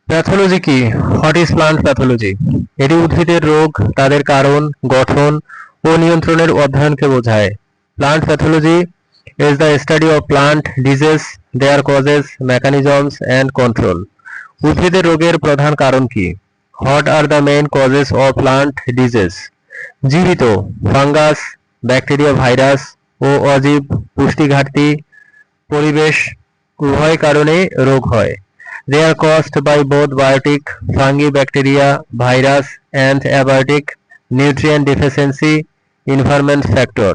Pathology কি? What is plant pathology? এটি উদ্ভিদের রোগ, তাদের কারণ, গঠন ও নিয়ন্ত্রণের অধ্যয়নকে বোঝায়। Plant pathology is the study of plant disease, their causes, mechanisms and control. উদ্ভিদের রোগের প্রধান কারণ কি? What are the main causes of plant disease? জীবিত, ফাঙ্গাস, ব্যাকটেরিয়া, ভাইরাস ও অজীব, পুষ্টি ঘাটতি, পরিবেশ উভয় কারণে রোগ হয়। They are caused by both biotic, fungi, bacteria, virus and abiotic, nutrient deficiency, environment factor.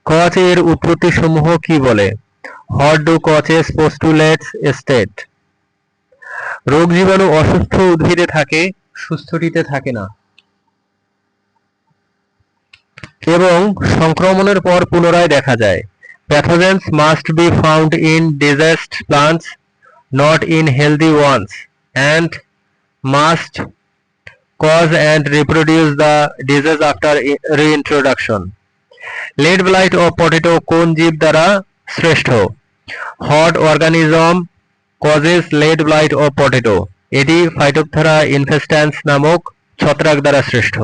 কচের উৎপত্তিসমূহ কি বলে? What do Koch's postulates state? রোগ জীবাণু অসুস্থ উদ্ভিদে থাকে, সুস্থটিতে থাকে না এবং সংক্রমণের পর পুনরায় দেখা যায়। Pathogens must be found in diseased plants, not in healthy ones, and must cause and reproduce the disease after reintroduction. Lead blight of potato কোন জীব দ্বারা শ্রেষ্ঠ? What organism causes lead blight of potato? এটি Phytophthora infestans নামক ছত্রাক দ্বারা সৃষ্ট।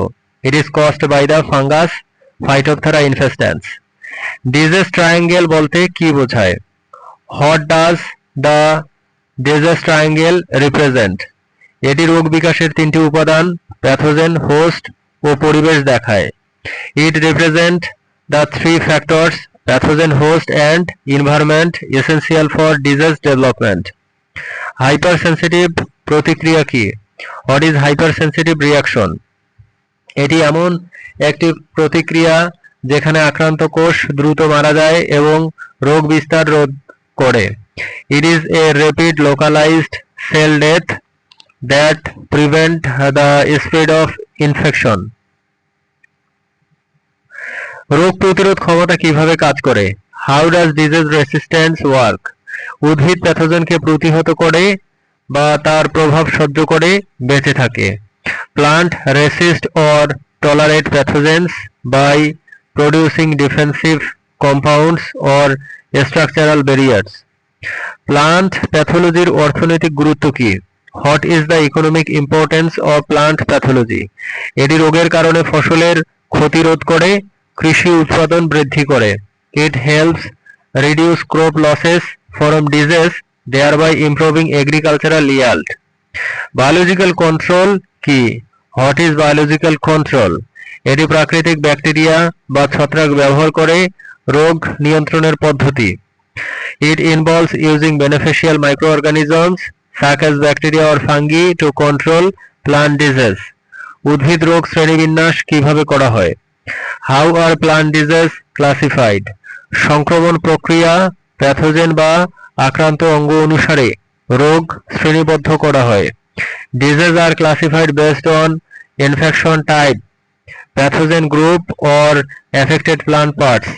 It is caused by the fungus Phytophthora infestans. Disease triangle বলতে কি বোঝায়? What does the disease triangle represent? এটি রোগ বিকাশের তিনটি উপাদান প্যাথোজেন, হোস্ট ও পরিবেশ দেখায়। It represent the three factors pathogen, host and environment essential for disease development. Hypersensitive প্রতিক্রিয়া কি? What is hypersensitive reaction? এটি এমন একটি প্রতিক্রিয়া যেখানে আক্রান্ত কোষ দ্রুত মারা যায় এবং রোগ বিস্তার রোধ করে। It is a rapid localized cell death that prevent the spread of infection. রোগ প্রতিরোধ ক্ষমতা কিভাবে কাজ করে? How does disease resistance work? উদ্ভিদ প্যাথোজেনকে প্রতিহত করে বা তার প্রভাব সহ্য করে বেঁচে থাকে। Plant resist or tolerate pathogens by producing defensive compounds or structural barriers. Plant প্যাথোলজির অর্থনৈতিক গুরুত্ব কি? What is the economic importance of plant pathology? এটি রোগের কারণে ফসলের ক্ষতি রোধ করে, কৃষি উৎপাদন বৃদ্ধি করে। It helps reduce crop losses from disease, thereby improving agricultural yield. Biological control কি? What is biological control? এটি প্রাকৃতিক ব্যাকটেরিয়া বা ছত্রাক ব্যবহার করে রোগ নিয়ন্ত্রণের পদ্ধতি। It involves using beneficial microorganisms such as bacteria or fungi to control plant disease. উদ্ভিদ রোগ শ্রেণীবিন্যাস কিভাবে করা হয়? How are plant disease classified? সংক্রমণ প্রক্রিয়া প্যাথোজেন বা আক্রান্ত অঙ্গ অনুসারে রোগ শ্রেণীবদ্ধ করা হয়। Diseases are classified based on infection type, pathogen group or affected plant parts.